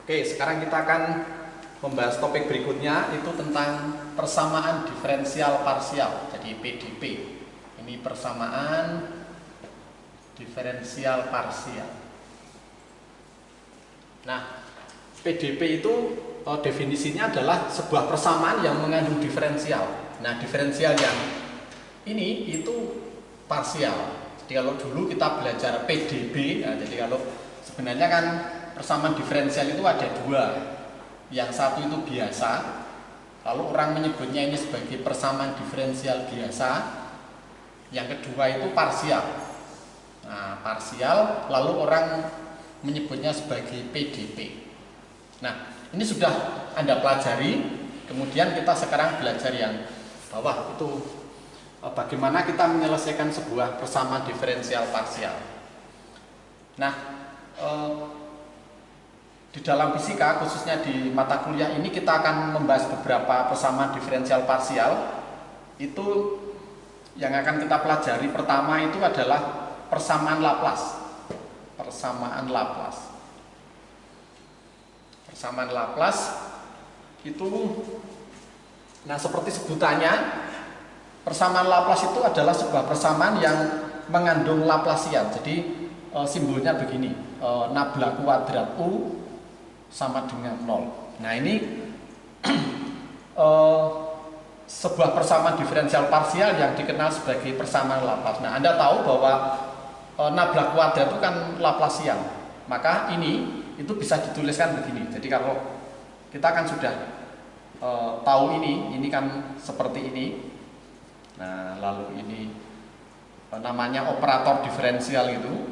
Oke, sekarang kita akan membahas topik berikutnya, itu tentang persamaan diferensial parsial, jadi PDP. Ini persamaan diferensial parsial. Nah, PDP itu definisinya adalah sebuah persamaan yang mengandung diferensial. Nah, diferensial yang ini itu parsial. Jadi kalau dulu kita belajar PDB, nah, jadi kalau sebenarnya kan persamaan diferensial itu ada dua. Yang satu itu biasa, lalu orang menyebutnya ini sebagai persamaan diferensial biasa. Yang kedua itu parsial. Nah, parsial lalu orang menyebutnya sebagai PDP. Nah, ini sudah Anda pelajari. Kemudian kita sekarang belajar yang bawah, itu bagaimana kita menyelesaikan sebuah persamaan diferensial parsial. Nah, di dalam fisika, khususnya di mata kuliah ini, kita akan membahas beberapa persamaan diferensial parsial. Itu yang akan kita pelajari pertama itu adalah persamaan Laplace. Persamaan Laplace. Persamaan Laplace itu, nah seperti sebutannya, persamaan Laplace itu adalah sebuah persamaan yang mengandung Laplacian. Jadi simbolnya begini, nabla kuadrat U sama dengan 0. Nah, ini sebuah persamaan diferensial parsial yang dikenal sebagai persamaan Laplace. Nah, Anda tahu bahwa nabla kuadrat itu kan Laplacian. Maka ini itu bisa dituliskan begini. Jadi kalau kita kan sudah tahu ini kan seperti ini. Nah, lalu ini namanya operator diferensial itu.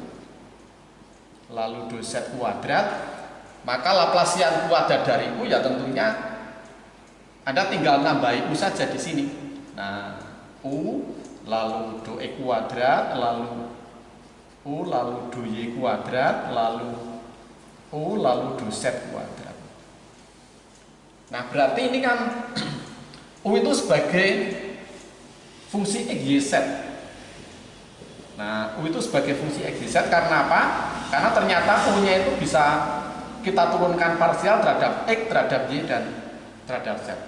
Lalu do Z kuadrat. Maka Laplacian kuadrat dari U ya tentunya Anda tinggal nambahi U saja di sini. Nah, U lalu do E kuadrat, lalu U lalu do Y kuadrat, lalu U lalu do Z kuadrat. Nah, berarti ini kan U itu sebagai fungsi X, Y, Z. Nah, U itu sebagai fungsi X, Y, Z karena apa? Karena ternyata U-nya itu bisa kita turunkan parsial terhadap X, terhadap Y, dan terhadap Z.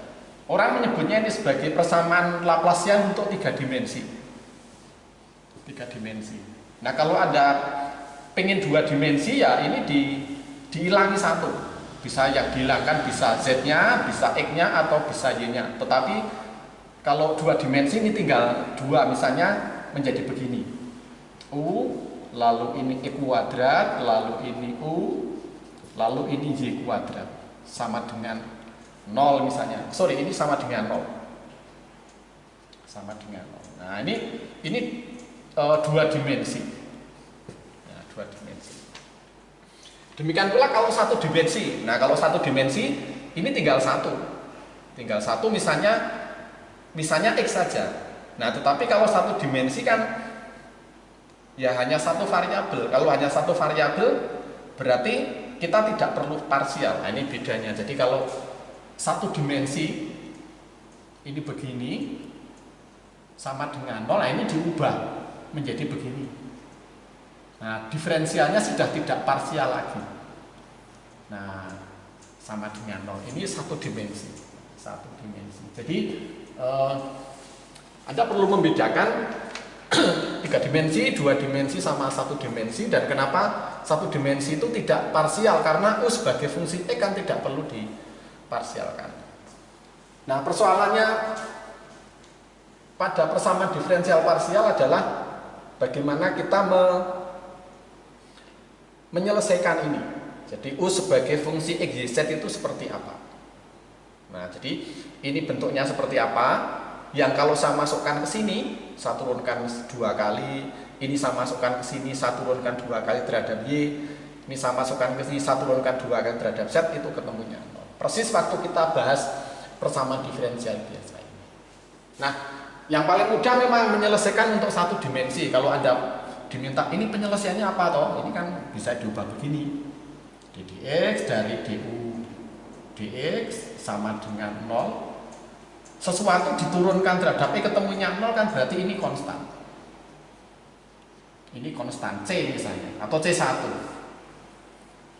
Orang menyebutnya ini sebagai persamaan Laplacian untuk 3 dimensi. 3 dimensi. Nah, kalau Anda pengen 2 dimensi, ya ini dihilangi satu. Bisa yang dihilangkan, bisa Z-nya, bisa X-nya, atau bisa Y-nya. Tetapi kalau 2 dimensi ini tinggal 2, misalnya menjadi begini. U, lalu ini X kuadrat, lalu ini U, lalu ini Y kuadrat sama dengan 0 misalnya. Sorry, ini sama dengan 0. Sama dengan 0. Nah, ini 2 dimensi. Nah, 2 dimensi. Demikian pula kalau 1 dimensi. Nah, kalau 1 dimensi ini tinggal 1. Tinggal 1 misalnya X saja. Nah, tetapi kalau 1 dimensi kan ya hanya 1 variabel. Kalau hanya 1 variabel berarti kita tidak perlu parsial. Nah, ini bedanya. Jadi kalau 1 dimensi ini begini sama dengan 0, nah ini diubah menjadi begini. Nah, diferensialnya sudah tidak parsial lagi. Nah, sama dengan 0. Ini 1 dimensi. 1 dimensi. Jadi Anda perlu membedakan 3 dimensi, 2 dimensi sama 1 dimensi. Dan kenapa 1 dimensi itu tidak parsial? Karena U sebagai fungsi X kan tidak perlu diparsialkan. Nah, persoalannya pada persamaan diferensial parsial adalah bagaimana kita menyelesaikan ini. Jadi U sebagai fungsi X, Y, Z itu seperti apa? Nah, jadi ini bentuknya seperti apa? Yang kalau saya masukkan ke sini, saya turunkan 2 kali. Ini saya masukkan ke sini, saya turunkan 2 kali terhadap Y. Ini saya masukkan ke sini, saya turunkan 2 kali terhadap Z, itu ketemunya 0. Persis waktu kita bahas persamaan diferensial biasa ini. Nah, yang paling mudah memang menyelesaikan untuk 1 dimensi. Kalau Anda diminta, ini penyelesaiannya apa toh? Ini kan bisa diubah begini. dx dari du dx sama dengan 0. Sesuatu diturunkan terhadap E ketemunya 0 kan berarti ini konstan. Ini konstan C misalnya, atau C1.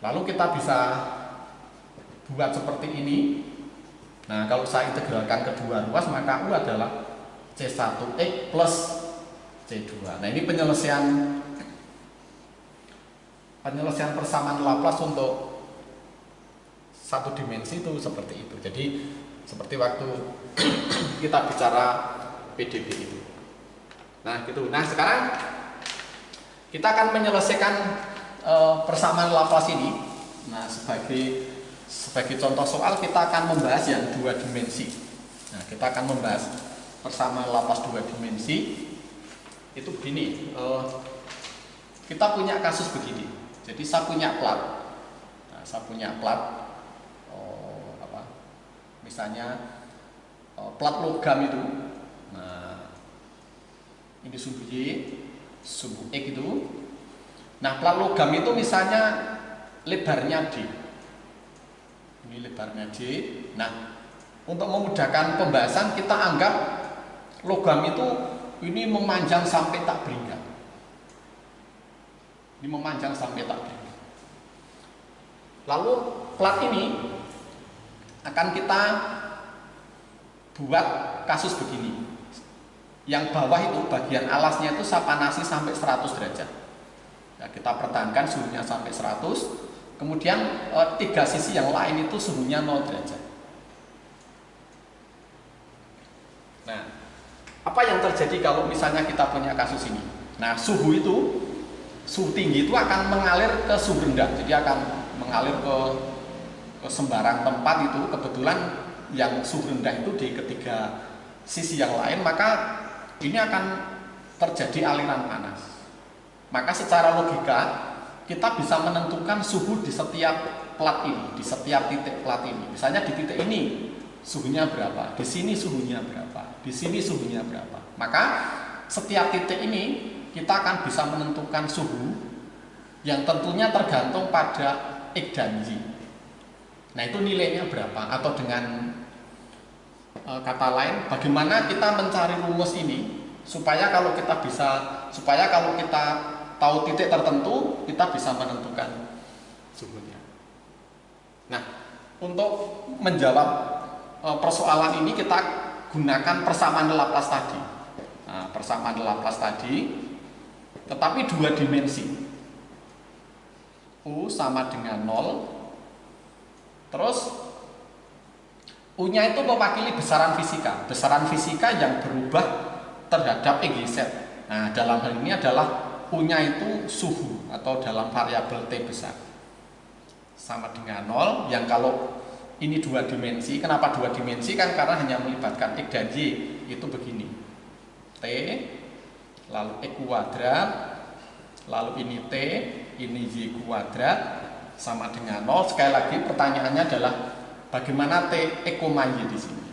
Lalu kita bisa buat seperti ini. Nah, kalau saya integralkan kedua ruas, maka U adalah C1X plus C2. Nah, ini penyelesaian persamaan Laplace untuk satu dimensi itu seperti itu. Jadi seperti waktu kita bicara PDB itu. Nah, gitu. Nah, sekarang kita akan menyelesaikan persamaan Laplace ini. Nah, sebagai contoh soal kita akan membahas yang dua dimensi. Nah, kita akan membahas persamaan Laplace dua dimensi. Itu begini. Kita punya kasus begini. Jadi saya punya plat. Nah, saya punya plat. Misalnya plat logam itu. Nah, ini suhu Y, suhu X itu. Nah, plat logam itu misalnya lebarnya D. Ini lebarnya D. Nah, untuk memudahkan pembahasan kita anggap logam itu ini memanjang sampai tak berikat. Ini memanjang sampai tak berikat. Lalu plat ini akan kita buat kasus begini. Yang bawah itu bagian alasnya itu saya panasi sampai 100 derajat. Nah, kita pertahankan suhunya sampai 100. Kemudian tiga sisi yang lain itu suhunya 0 derajat. Nah, apa yang terjadi kalau misalnya kita punya kasus ini? Nah, suhu tinggi itu akan mengalir ke suhu rendah. Jadi akan mengalir ke sembarang tempat itu. Kebetulan yang suhu rendah itu di ketiga sisi yang lain, maka ini akan terjadi aliran panas. Maka secara logika kita bisa menentukan suhu di setiap plat ini, di setiap titik plat ini. Misalnya di titik ini suhunya berapa, di sini suhunya berapa, di sini suhunya berapa. Maka setiap titik ini kita akan bisa menentukan suhu yang tentunya tergantung pada X dan Y. Nah, itu nilainya berapa, atau dengan kata lain, bagaimana kita mencari rumus ini supaya kalau kita tahu titik tertentu, kita bisa menentukan suhunya. Nah, untuk menjawab persoalan ini kita gunakan persamaan Laplace tadi. Nah, persamaan Laplace tadi, tetapi dua dimensi. U sama dengan 0. Terus U-nya itu mewakili besaran fisika yang berubah terhadap XYZ. Nah, dalam hal ini adalah U-nya itu suhu atau dalam variabel T besar. Sama dengan 0, yang kalau ini dua dimensi. Kenapa dua dimensi? Kan karena hanya melibatkan X dan Y. Itu begini. T, lalu X kuadrat, lalu ini T, ini Y kuadrat, sama dengan 0. Sekali lagi pertanyaannya adalah bagaimana T, X, Y di sini.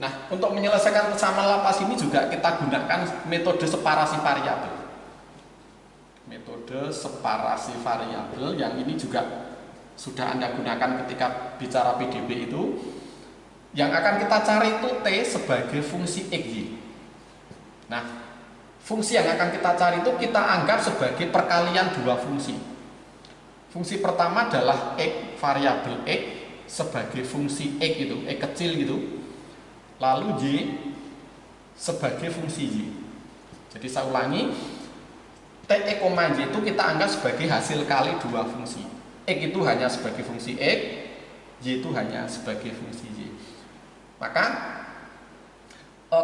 Nah, untuk menyelesaikan persamaan Laplace ini juga kita gunakan metode separasi variabel. Metode separasi variabel yang ini juga sudah Anda gunakan ketika bicara PDB itu. Yang akan kita cari itu T sebagai fungsi XY. Nah, fungsi yang akan kita cari itu kita anggap sebagai perkalian dua fungsi. Fungsi pertama adalah X, variabel X sebagai fungsi X itu, X kecil gitu. Lalu Y sebagai fungsi Y. Jadi saya ulangi, T, X, Y itu kita anggap sebagai hasil kali dua fungsi. X itu hanya sebagai fungsi X, Y itu hanya sebagai fungsi Y. Maka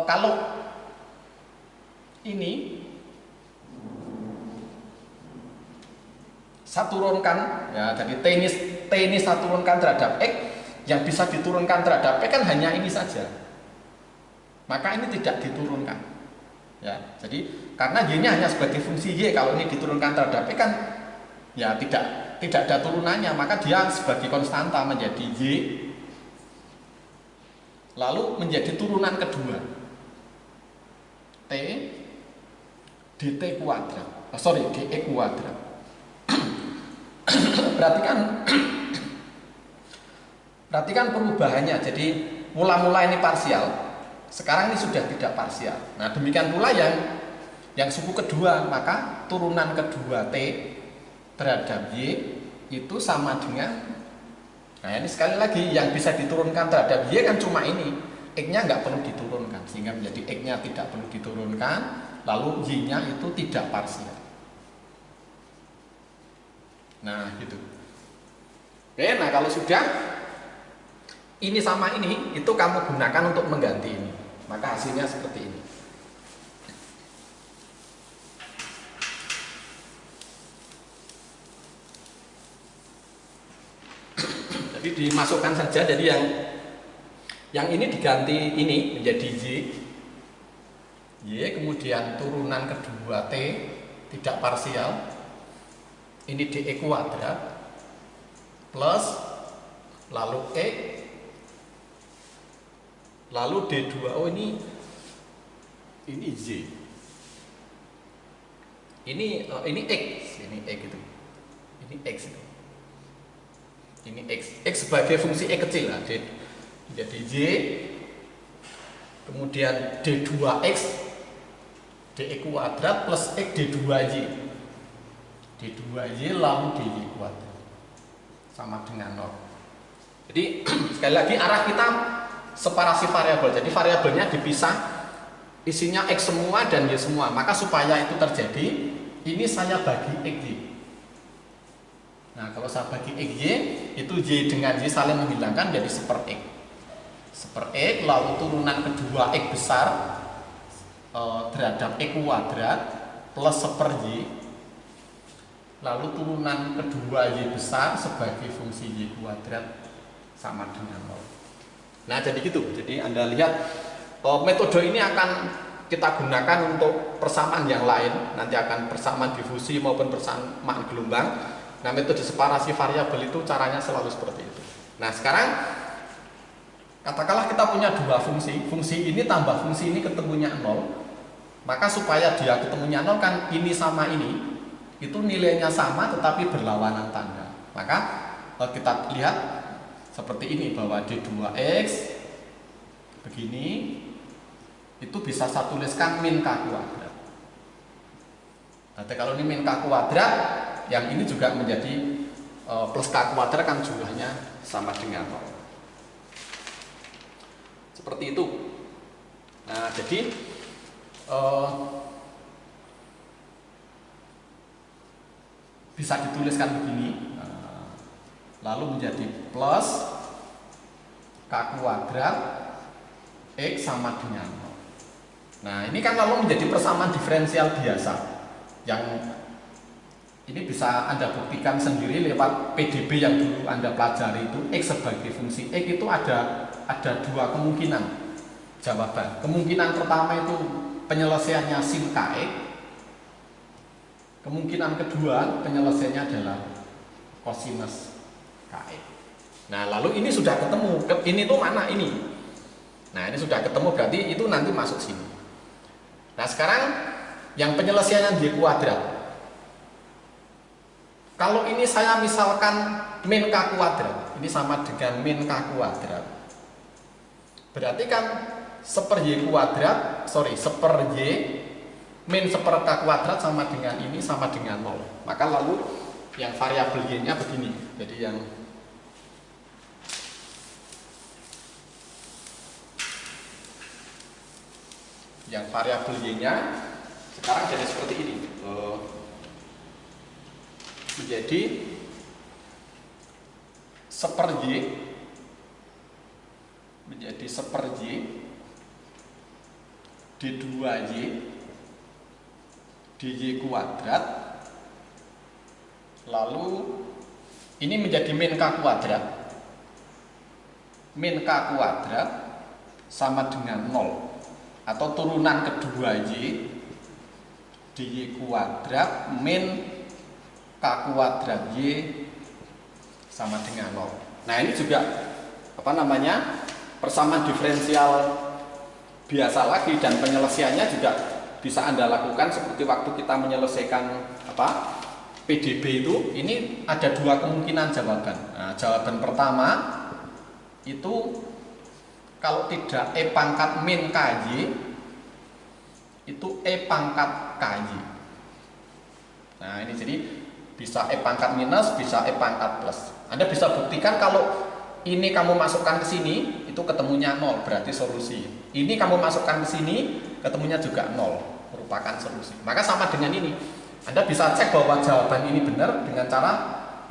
kalau ini saya turunkan, ya, jadi T ini saya turunkan terhadap X, yang bisa diturunkan terhadap X kan hanya ini saja. Maka ini tidak diturunkan. Ya, jadi karena Y-nya hanya sebagai fungsi Y, kalau ini diturunkan terhadap X kan ya tidak ada turunannya, maka dia sebagai konstanta menjadi Y. Lalu menjadi turunan kedua T dt kuadrat. Dx kuadrat. Perhatikan perubahannya. Jadi mula-mula ini parsial, sekarang ini sudah tidak parsial. Nah, demikian pula yang suku kedua, maka turunan kedua T terhadap Y itu sama dengan Nah ini sekali lagi yang bisa diturunkan terhadap Y kan cuma ini, X-nya nggak perlu diturunkan, sehingga menjadi X-nya tidak perlu diturunkan, lalu Y-nya itu tidak parsial. Nah gitu. Oke, nah kalau sudah ini sama ini, itu kamu gunakan untuk mengganti ini, maka hasilnya seperti ini. Jadi dimasukkan saja, jadi yang ini diganti ini menjadi Y, kemudian turunan kedua T tidak parsial, ini DE kuadrat plus lalu X lalu D2O ini Z, ini X, ini X itu, ini X itu, ini X sebagai fungsi X kecil lah, jadi Y, kemudian D2X DE kuadrat plus X D2Y lalu DY kuadrat sama dengan 0. Jadi sekali lagi arah kita separasi variabel, jadi variabelnya dipisah, isinya X semua dan Y semua, maka supaya itu terjadi, ini saya bagi XY. Nah kalau saya bagi XY, itu Y dengan Y saling menghilangkan jadi seper X, lalu turunan kedua X besar terhadap X kuadrat plus seper Y, lalu turunan kedua Y besar sebagai fungsi Y kuadrat sama dengan 0. Nah jadi gitu, jadi Anda lihat metode ini akan kita gunakan untuk persamaan yang lain, nanti akan persamaan difusi maupun persamaan gelombang. Nah metode separasi variabel itu caranya selalu seperti itu. Nah sekarang katakanlah kita punya dua fungsi ini tambah fungsi ini ketemunya 0, maka supaya dia ketemunya 0 kan ini sama ini, itu nilainya sama tetapi berlawanan tanda. Maka kita lihat seperti ini, bahwa D2X begini itu bisa saya tuliskan min K kuadrat. Nanti kalau ini min K kuadrat, yang ini juga menjadi plus K kuadrat, kan jumlahnya sama dengan 0. Seperti itu. Nah jadi bisa dituliskan begini, lalu menjadi plus K kuadrat X sama dengan 0. Nah ini kan lalu menjadi persamaan diferensial biasa, yang ini bisa Anda buktikan sendiri lewat PDB yang dulu Anda pelajari itu. X sebagai fungsi X itu ada dua kemungkinan jawaban. Kemungkinan pertama itu penyelesaiannya sin Kx, kemungkinan kedua penyelesaiannya adalah kosinus Kx. Nah lalu ini sudah ketemu, ini tuh mana ini? Nah ini sudah ketemu, berarti itu nanti masuk sini. Nah sekarang yang penyelesaian Y kuadrat, kalau ini saya misalkan min K kuadrat, ini sama dengan min K kuadrat, berarti kan seper Y min seper K kuadrat sama dengan ini, sama dengan 0. Maka lalu yang variabel Y nya begini, jadi yang variabel Y nya sekarang jadi seperti ini, menjadi seper Y D2Y DY kuadrat, lalu ini menjadi min K kuadrat sama dengan 0, atau turunan kedua Y DY kuadrat min K kuadrat Y sama dengan 0. Nah ini juga persamaan diferensial biasa lagi, dan penyelesaiannya juga bisa Anda lakukan seperti waktu kita menyelesaikan PDB itu. Ini ada dua kemungkinan jawaban. Nah, jawaban pertama itu kalau tidak E pangkat min KY, itu E pangkat KY. Nah ini jadi bisa E pangkat minus, bisa E pangkat plus. Anda bisa buktikan kalau ini kamu masukkan ke sini, itu ketemunya 0, berarti solusi. Ini kamu masukkan ke sini, ketemunya juga 0, merupakan solusi. Maka sama dengan ini. Anda bisa cek bahwa jawaban ini benar dengan cara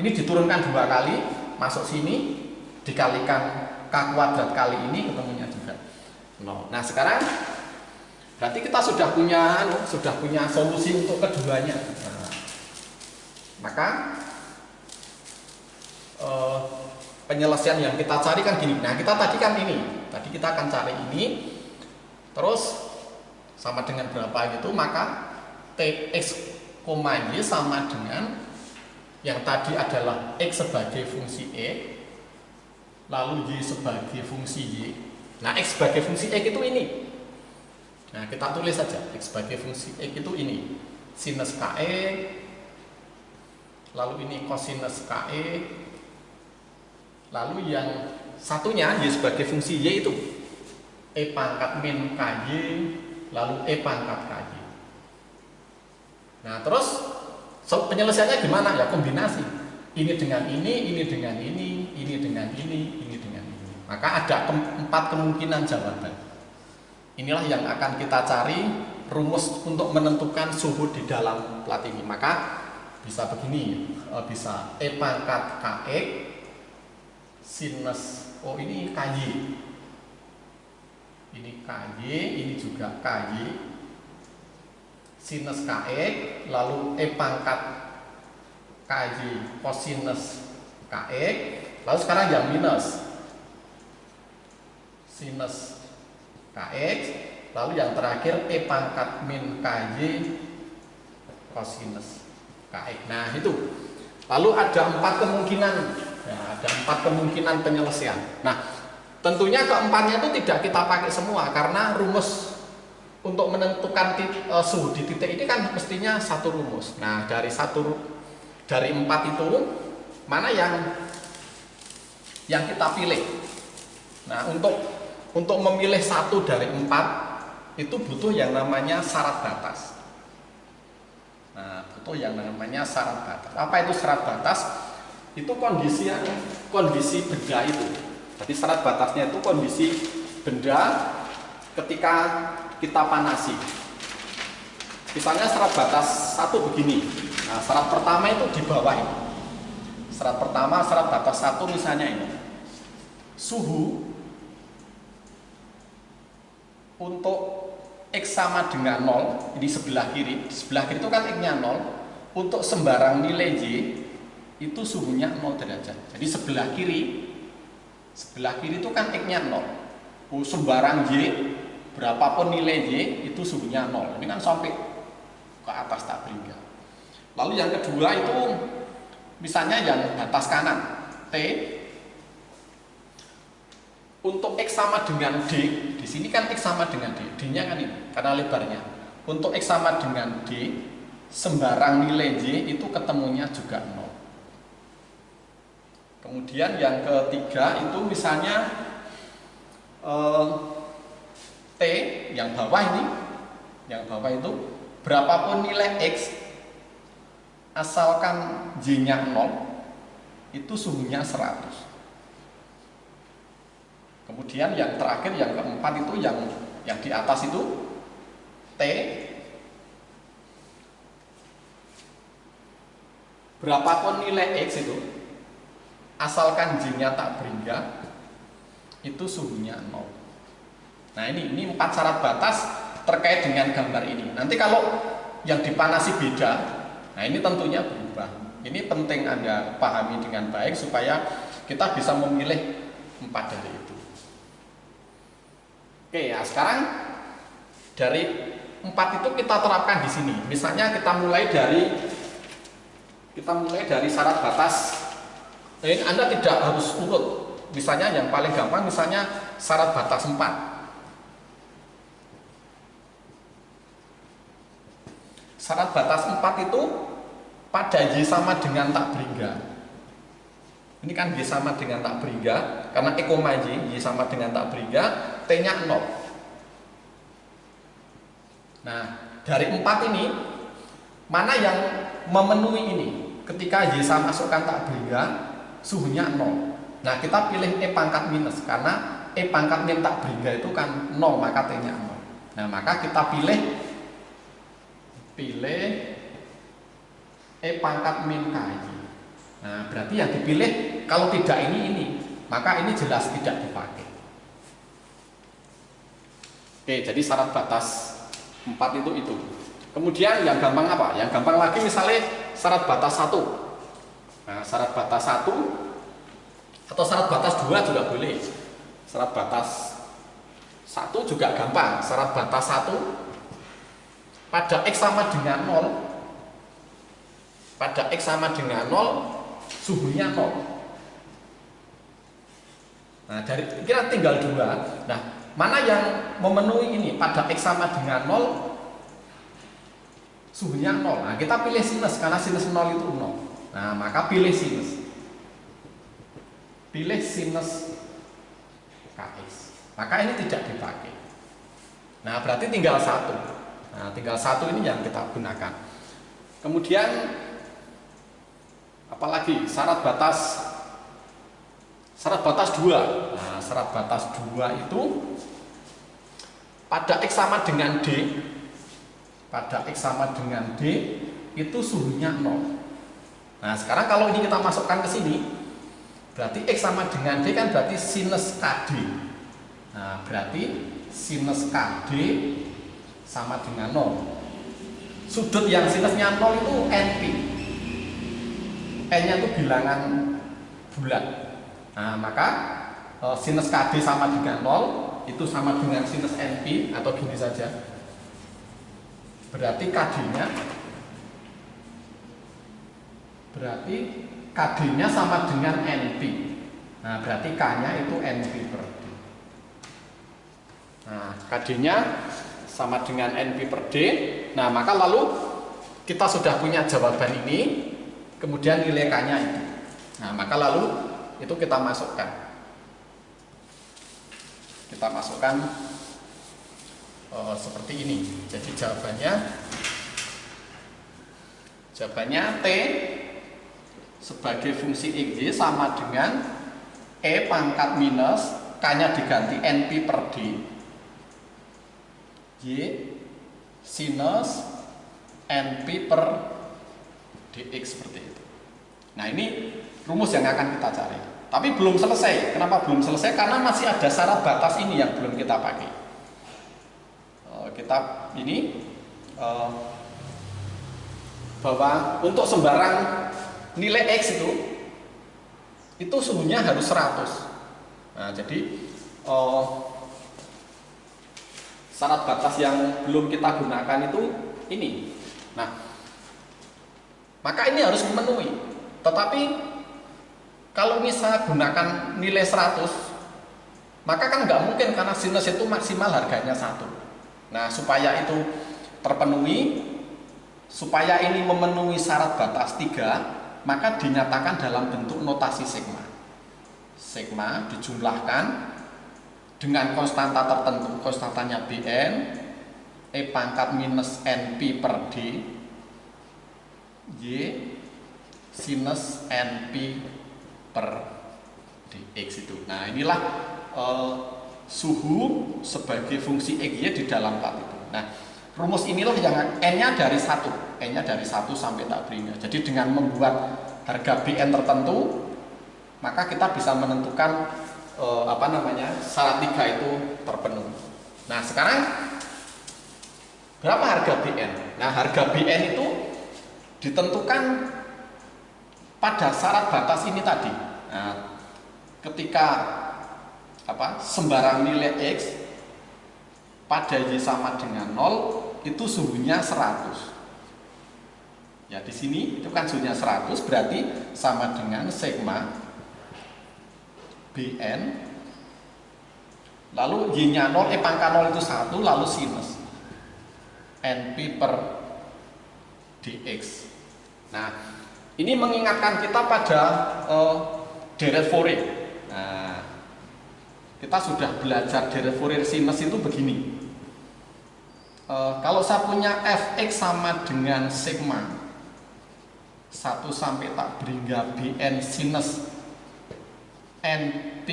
ini diturunkan 2 kali, masuk sini, dikalikan K kuadrat kali ini, ketemunya juga 0. Nah, sekarang berarti kita sudah punya solusi untuk keduanya. Nah, maka penyelesaian yang kita cari kan gini. Nah, kita tadi kan ini. Tadi kita akan cari ini. Terus sama dengan berapa gitu, maka Tx, Y sama dengan yang tadi adalah X sebagai fungsi E, lalu Y sebagai fungsi Y. Nah, X sebagai fungsi X itu ini. Nah, kita tulis saja. X sebagai fungsi X itu ini. Sinus KE, lalu ini kosinus KE, lalu yang satunya Y sebagai fungsi Y itu E pangkat min KY, lalu E pangkat KY. Nah, terus penyelesaiannya gimana? Ya kombinasi. Ini dengan ini dengan ini dengan ini dengan ini. Maka ada 4 kemungkinan jawaban. Inilah yang akan kita cari rumus untuk menentukan suhu di dalam plat ini. Maka bisa begini, bisa E pangkat KX sinus, ini KY. Ini KY, ini juga KY. Sinus KX, lalu E pangkat KY kosinus KX, lalu sekarang yang minus sinus KX, lalu yang terakhir E pangkat min KY kosinus KX. Nah, itu. Lalu ada 4 kemungkinan. Ya, ada 4 kemungkinan penyelesaian. Nah, tentunya keempatnya itu tidak kita pakai semua karena rumus untuk menentukan suhu di titik ini kan mestinya satu rumus. Nah, dari 4 itu mana yang kita pilih? Nah, untuk memilih 1 dari 4 itu butuh yang namanya syarat batas. Nah, butuh yang namanya syarat batas. Apa itu syarat batas? Itu kondisi benda itu. Jadi syarat batasnya itu kondisi benda ketika kita panasi. Misalnya syarat batas 1 begini. Nah, syarat pertama itu di bawah ini. Syarat pertama, syarat batas 1 misalnya ini. Suhu untuk X sama dengan 0, ini sebelah kiri. Di sebelah kiri itu kan X-nya 0. Untuk sembarang nilai Y itu suhunya 0 derajat. Jadi sebelah kiri itu kan X-nya 0. Sembarang Y, berapapun nilai Y itu suhunya 0. Ini kan sampai ke atas tak berhingga. Lalu yang kedua itu misalnya yang batas kanan T, untuk X sama dengan D. Di sini kan X sama dengan D. D-nya kan ini karena lebarnya. Untuk X sama dengan D, sembarang nilai Y itu ketemunya juga 0. Kemudian yang ketiga itu misalnya T yang bawah ini, yang bawah itu berapapun nilai X asalkan Y-nya 0 itu suhunya 100. Kemudian yang terakhir yang keempat itu yang di atas itu T berapapun nilai X itu asalkan Y-nya tak berhingga itu suhunya 0. Nah, ini 4 syarat batas terkait dengan gambar ini. Nanti kalau yang dipanasi beda, nah ini tentunya berubah. Ini penting Anda pahami dengan baik supaya kita bisa memilih 4 dari itu. Oke, ya sekarang dari 4 itu kita terapkan di sini. Misalnya kita mulai dari syarat batas. Ini Anda tidak harus urut. Misalnya yang paling gampang misalnya syarat batas 4. Syarat batas 4 itu pada Y sama dengan tak berhingga. Ini kan Y sama dengan tak berhingga, karena E, Y sama dengan tak berhingga, T-nya 0. Nah, dari 4 ini, mana yang memenuhi ini? Ketika Y sama masukkan tak berhingga, suhunya 0. Nah, kita pilih E pangkat minus karena E pangkat min tak berhingga itu kan 0, maka T-nya 0. Nah, maka kita pilih E pangkat min KY. Nah, berarti yang dipilih kalau tidak ini, maka ini jelas tidak dipakai. Oke, jadi syarat batas 4 itu. Kemudian yang gampang apa? Yang gampang lagi misalnya syarat batas 1. Nah, syarat batas 1 atau syarat batas 2 juga boleh. Syarat batas 1 juga gampang. Syarat batas 1 pada X sama dengan 0. Pada X sama dengan 0, suhunya 0. Nah, kira tinggal 2. Nah, mana yang memenuhi ini? Pada X sama dengan 0, suhunya 0. Nah, kita pilih sinus karena sinus 0 itu 0. Nah, maka pilih sinus. Pilih sinus Kx. Maka ini tidak dipakai. Nah, berarti tinggal 1. Nah, tinggal 1 ini yang kita gunakan. Kemudian apalagi syarat batas 2. Nah, syarat batas 2 itu pada X sama dengan D. Pada X sama dengan D itu suhunya 0. Nah, sekarang kalau ini kita masukkan ke sini, berarti X sama dengan D kan berarti sinus KD. Nah, berarti sinus KD sama dengan 0. Sudut yang sinusnya 0 itu NP. N-nya itu bilangan bulat. Nah, maka sinus KD sama dengan 0 itu sama dengan sinus NP atau gini saja. Berarti KD-nya sama dengan NP. Nah, berarti K-nya itu NP per D. Nah, KD-nya sama dengan NP per D. Nah, maka lalu kita sudah punya jawaban ini, kemudian nilai K-nya itu. Nah, maka lalu itu kita masukkan. Seperti ini. Jadi jawabannya T sebagai fungsi XY sama dengan E pangkat minus K-nya diganti NP per D Y sinus NP per DX seperti itu. Nah, ini rumus yang akan kita cari. Tapi belum selesai. Kenapa belum selesai? Karena masih ada syarat batas ini yang belum kita pakai. Bahwa untuk sembarang nilai X itu suhunya harus 100. Nah, jadi syarat batas yang belum kita gunakan itu ini. Nah, maka ini harus memenuhi. Tetapi kalau misalnya gunakan nilai 100, maka kan nggak mungkin karena sinus itu maksimal harganya 1. Nah, supaya itu terpenuhi, supaya ini memenuhi syarat batas 3, maka dinyatakan dalam bentuk notasi sigma. Sigma dijumlahkan dengan konstanta tertentu, konstantanya Bn, E pangkat minus NP per D, Y sinus NP per dx itu. Nah, inilah suhu sebagai fungsi XY di dalam tab itu. Nah, rumus inilah yang N-nya dari 1. N-nya dari 1 sampai tak berinya. Jadi dengan membuat harga Bn tertentu, maka kita bisa menentukan syarat 3 itu terpenuhi. Nah, sekarang berapa harga Bn? Nah, harga Bn itu ditentukan pada syarat batas ini tadi. Nah, ketika sembarang nilai X pada Y sama dengan 0 itu suhunya 100. Ya, di sini itu kan suhunya 100, berarti sama dengan sigma Bn lalu Y-nya 0, E pangkat 0 itu 1, lalu sinus NP per dx. Nah, ini mengingatkan kita pada deret Fourier. Nah, kita sudah belajar deret Fourier sinus itu begini. Kalau saya punya fx sama dengan sigma 1 sampai tak berhingga Bn sinus NP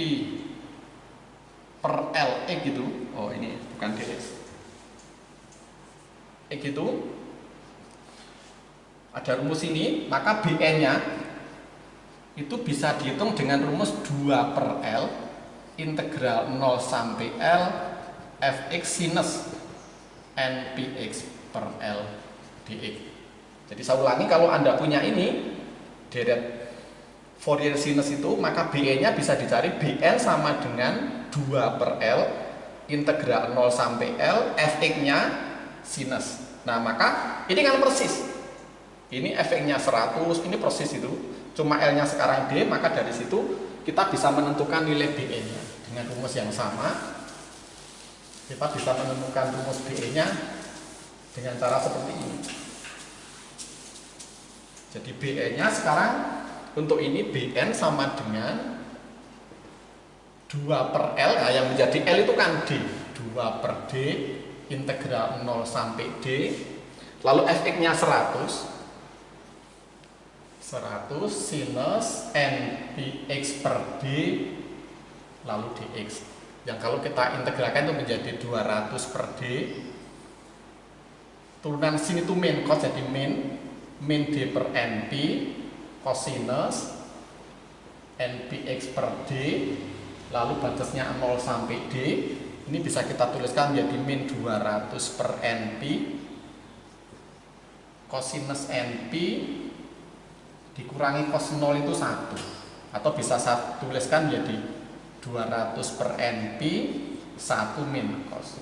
per L X gitu. Oh, ini bukan dx. X itu ada rumus ini, maka Bn-nya itu bisa dihitung dengan rumus 2 per L integral 0 sampai L fx sinus npx per L dx. Jadi saya ulangi, kalau Anda punya ini deret Fourier sinus itu, maka Bn-nya bisa dicari Bn sama dengan 2 per L integral 0 sampai L fx-nya sinus. Nah, maka ini kan persis. Ini fx-nya 100, ini persis itu. Cuma L-nya sekarang D, maka dari situ kita bisa menentukan nilai Bn-nya dengan rumus yang sama. Kita bisa menemukan rumus Bn-nya dengan cara seperti ini. Jadi Bn-nya sekarang untuk ini Bn sama dengan 2 per L, nah yang menjadi L itu kan D, 2 per D integral 0 sampai D, lalu fx-nya 100 sinus npx per D lalu dx, yang kalau kita integralkan itu menjadi 200 per D, turunan sini itu min cos, jadi min D per np cosinus npx per D, lalu batasnya 0 sampai D, ini bisa kita tuliskan menjadi min 200 per np cosinus np dikurangi cos 0 itu 1, atau bisa saya tuliskan menjadi 200 per np 1 min cos.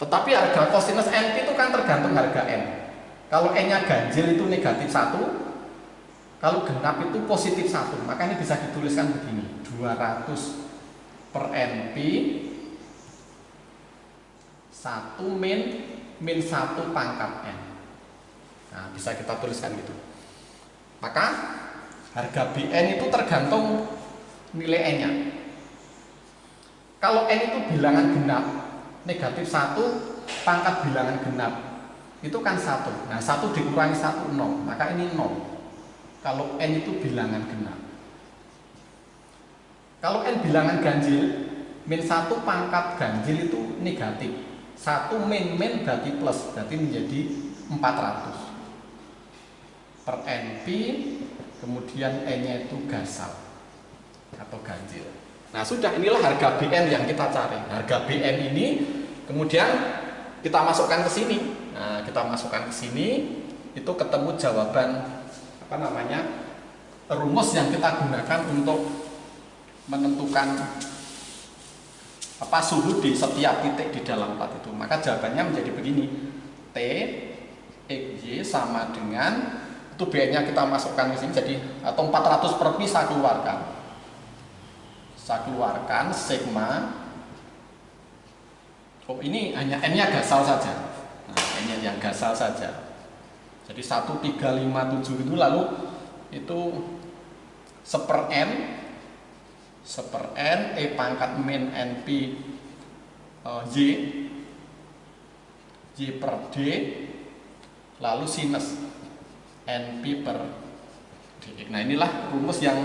Tetapi harga cosinus np itu kan tergantung harga n. Kalau n-nya ganjil itu negatif 1, kalau genap itu positif 1, maka ini bisa dituliskan begini, 200 per np 1 min 1 pangkat n. Nah, bisa kita tuliskan gitu. Maka harga Bn itu tergantung nilai n-nya. Kalau n itu bilangan genap, negatif 1 pangkat bilangan genap itu kan 1. Nah, 1 dikurangi 1, 0, maka ini 0. Kalau n itu bilangan genap. Kalau n bilangan ganjil, min 1 pangkat ganjil itu negatif, 1 min berarti plus, berarti menjadi 400 per np, kemudian n-nya itu gasal atau ganjil. Nah, sudah, inilah harga Bn yang kita cari. Harga Bn ini kemudian kita masukkan ke sini. Nah, kita masukkan ke sini, itu ketemu jawaban rumus yang kita gunakan untuk menentukan suhu di setiap titik di dalam plat itu. Maka jawabannya menjadi begini, T xy sama dengan, itu Bn-nya kita masukkan ke sini, jadi atau 400 per pi saya keluarkan sigma. Oh, ini hanya n-nya gasal saja. Nah, n-nya yang gasal saja. Jadi 1357 itu, lalu itu seper n e pangkat min np y per d, lalu sinus np per dx. Nah, inilah rumus yang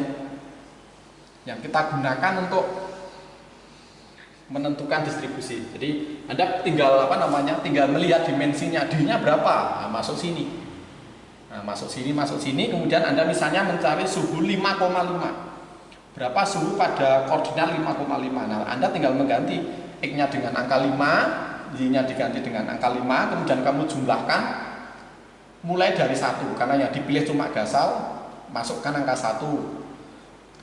kita gunakan untuk menentukan distribusi. Jadi Anda tinggal tinggal melihat dimensinya, D-nya berapa, nah, masuk sini. Nah, masuk sini, kemudian Anda misalnya mencari suhu 5,5. Berapa suhu pada koordinat 5,5. Nah, Anda tinggal mengganti X-nya dengan angka 5, Y-nya diganti dengan angka 5, kemudian kamu jumlahkan mulai dari 1, karena yang dipilih cuma gasal, masukkan angka 1.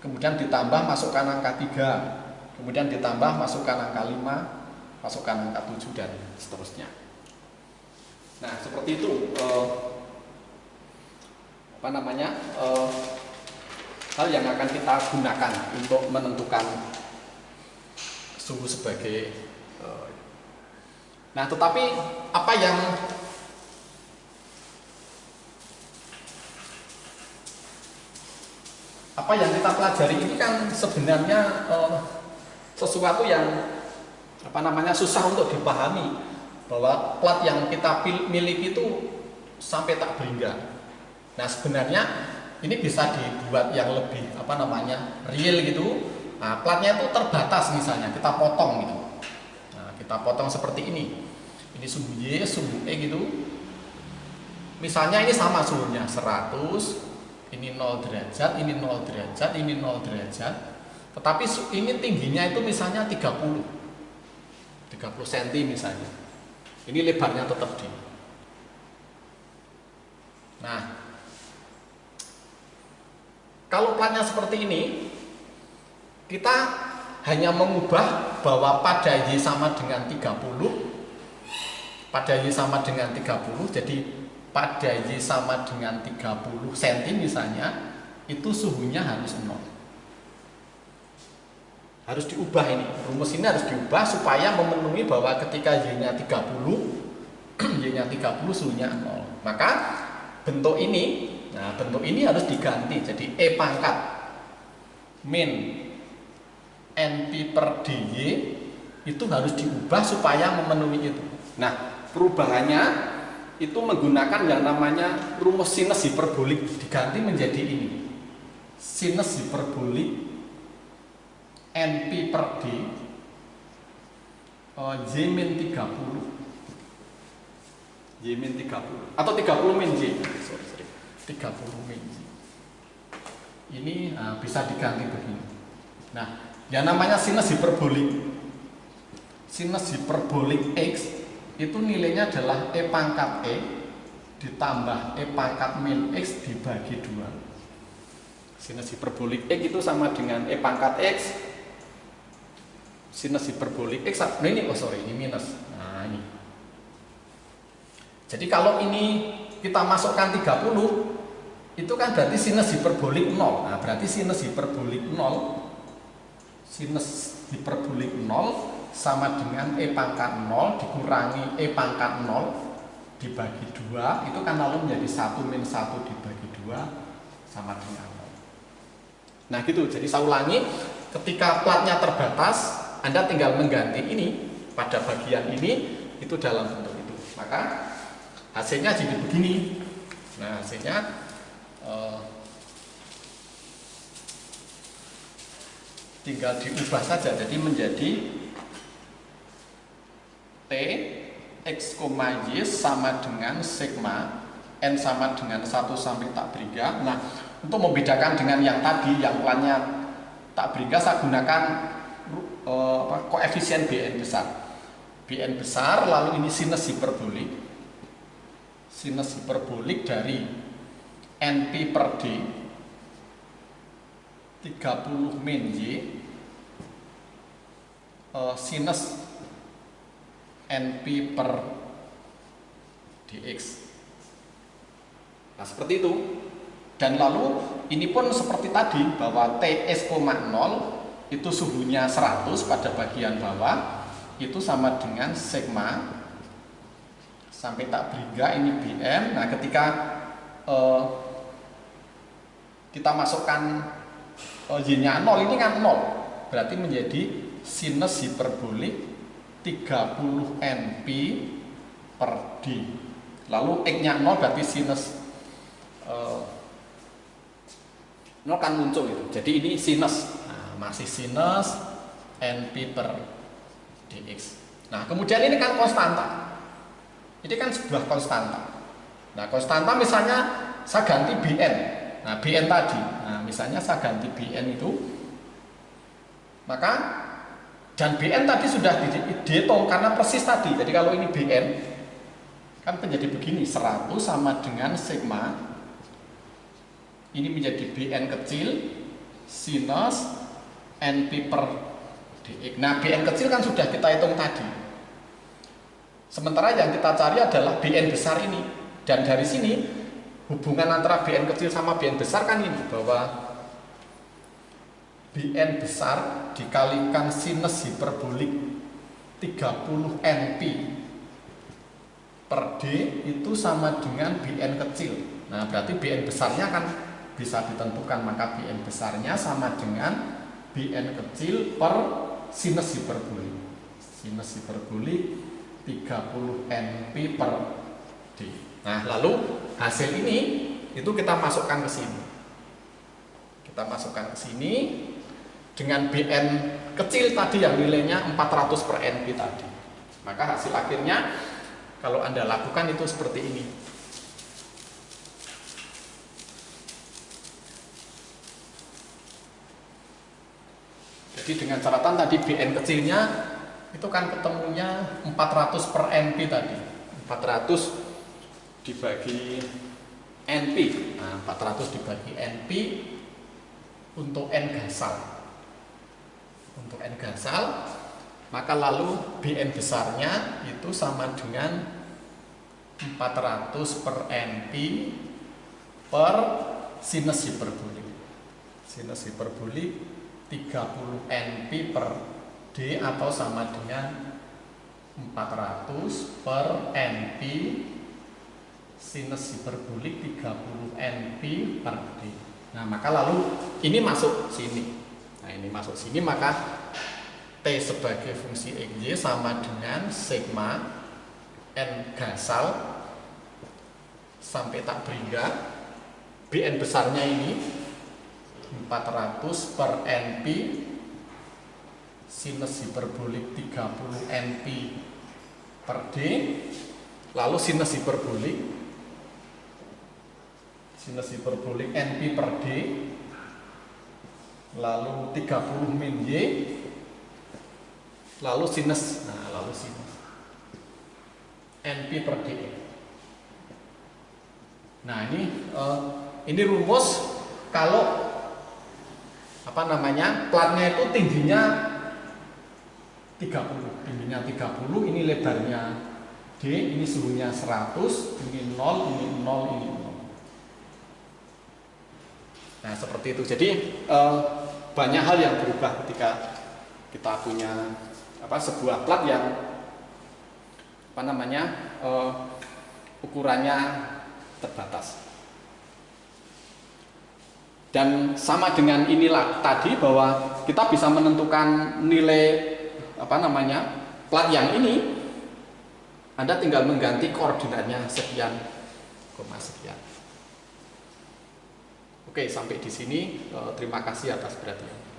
Kemudian ditambah, masukkan angka 3. Kemudian ditambah, masukkan angka 5, masukkan angka 7, dan seterusnya. Nah, seperti itu hal yang akan kita gunakan untuk menentukan suhu sebagai nah, tetapi apa yang kita pelajari ini kan sebenarnya sesuatu yang susah untuk dipahami, bahwa plat yang kita miliki itu sampai tak berhingga. Nah, sebenarnya ini bisa dibuat yang lebih real gitu. Nah, platnya itu terbatas, misalnya kita potong gitu. Nah, kita potong seperti ini. Ini suhu Y, suhu E gitu. Misalnya ini sama suhunya 100, ini 0 derajat, ini 0 derajat, ini 0 derajat. Tetapi ini tingginya itu misalnya 30 cm misalnya. Ini lebarnya tetap D. Nah, kalau platnya seperti ini, kita hanya mengubah bahwa pada Y sama dengan 30, pada Y sama dengan 30, jadi pada Y sama dengan 30 cm misalnya, itu suhunya harus 0. Harus diubah ini, rumus ini harus diubah supaya memenuhi bahwa ketika Y-nya 30, Y-nya 30 suhunya 0. Maka bentuk ini, bentuk ini harus diganti jadi E pangkat min NP per DY itu harus diubah supaya memenuhi itu. Nah, perubahannya itu menggunakan yang namanya rumus sinus hiperbolik, diganti menjadi ini. Sinus hiperbolik NP per D Y min 30 Y min 30 atau 30 min Y, 30 min Y. Ini bisa diganti begini. Nah, yang namanya sinus hiperbolik X itu nilainya adalah E pangkat E ditambah E pangkat min X dibagi 2. Sinus hiperbolik X itu sama dengan E pangkat X sinus hiperbolik X. Nah ini, ini minus. Nah ini. Jadi kalau ini kita masukkan 30, itu kan berarti sinus hiperbolik 0. Nah berarti sinus hiperbolik 0 sama dengan E pangkat 0 dikurangi E pangkat 0 dibagi 2, itu kan lalu menjadi 1 min 1 dibagi 2 sama dengan 0. Nah gitu, jadi saya ulangi, ketika platnya terbatas, Anda tinggal mengganti ini pada bagian ini, itu dalam bentuk itu. Maka hasilnya jadi begini. Nah hasilnya tinggal diubah saja, jadi menjadi T X, Y sama dengan sigma N sama dengan 1 sampai tak beriga. Nah, untuk membedakan dengan yang tadi, yang plannya tak beriga, saya gunakan koefisien Bn besar. Bn besar, lalu ini sinus hiperbolik. Sinus hiperbolik dari NP per D 30 min Y sinus NP per dx. Nah seperti itu. Dan lalu ini pun seperti tadi, bahwa Ts, 0 itu suhunya 100 pada bagian bawah, itu sama dengan sigma sampai tak beriga ini Bm. Nah ketika kita masukkan Y-nya 0, ini kan 0, berarti menjadi sinus hiperbolik 30 NP per D. Lalu X-nya 0, berarti sinus 0 kan muncul itu. Jadi ini sinus, masih sinus NP per dx. Nah kemudian ini kan konstanta. Ini kan sebuah konstanta. Nah konstanta misalnya saya ganti Bn. Nah Bn tadi, misalnya saya ganti Bn itu, maka dan Bn tadi sudah dihitung karena persis tadi. Jadi kalau ini Bn kan menjadi begini, 100 sama dengan sigma, ini menjadi Bn kecil sinus NP per dx. Nah Bn kecil kan sudah kita hitung tadi. Sementara yang kita cari adalah Bn besar ini. Dan dari sini hubungan antara Bn kecil sama Bn besar kan ini, bahwa Bn besar dikalikan sinus hiperbolik 30 NP per D itu sama dengan Bn kecil. Nah berarti Bn besarnya kan bisa ditentukan, maka Bn besarnya sama dengan Bn kecil per sinus hiperbolik. Sinus hiperbolik 30 NP per D. Nah lalu hasil ini itu kita masukkan ke sini. Kita masukkan ke sini dengan BN kecil tadi yang nilainya 400 per NP tadi. Maka hasil akhirnya kalau Anda lakukan itu seperti ini. Jadi dengan catatan tadi BN kecilnya itu kan ketemunya 400 per NP tadi. 400 dibagi NP. Nah, 400 dibagi NP untuk N gasal. Untuk N gasal, maka lalu BN besarnya itu sama dengan 400 per NP per sinus hiperbolik. Sinus hiperbolik 30 NP per D atau sama dengan 400 per NP sinus hiperbolik 30 NP per D. Nah, maka lalu ini masuk sini. Nah, ini masuk sini, maka T sebagai fungsi XY sama dengan sigma N gasal sampai tak beringat. BN besarnya ini 400 per NP sinus hiperbolik 30 NP per D, lalu sinus hiperbolik NP per D, lalu 30 min Y, lalu sinus NP per D. Nah, ini rumus kalau platnya itu tingginya 30, ini lebarnya D, ini suhunya 100, ini 0, ini 0, ini 0. Nah, seperti itu. Jadi banyak hal yang berubah ketika kita punya sebuah plat yang ukurannya terbatas. Dan sama dengan inilah tadi bahwa kita bisa menentukan nilai plat yang ini. Anda tinggal mengganti koordinatnya sekian, sekian. Oke, sampai di sini. Terima kasih atas perhatian.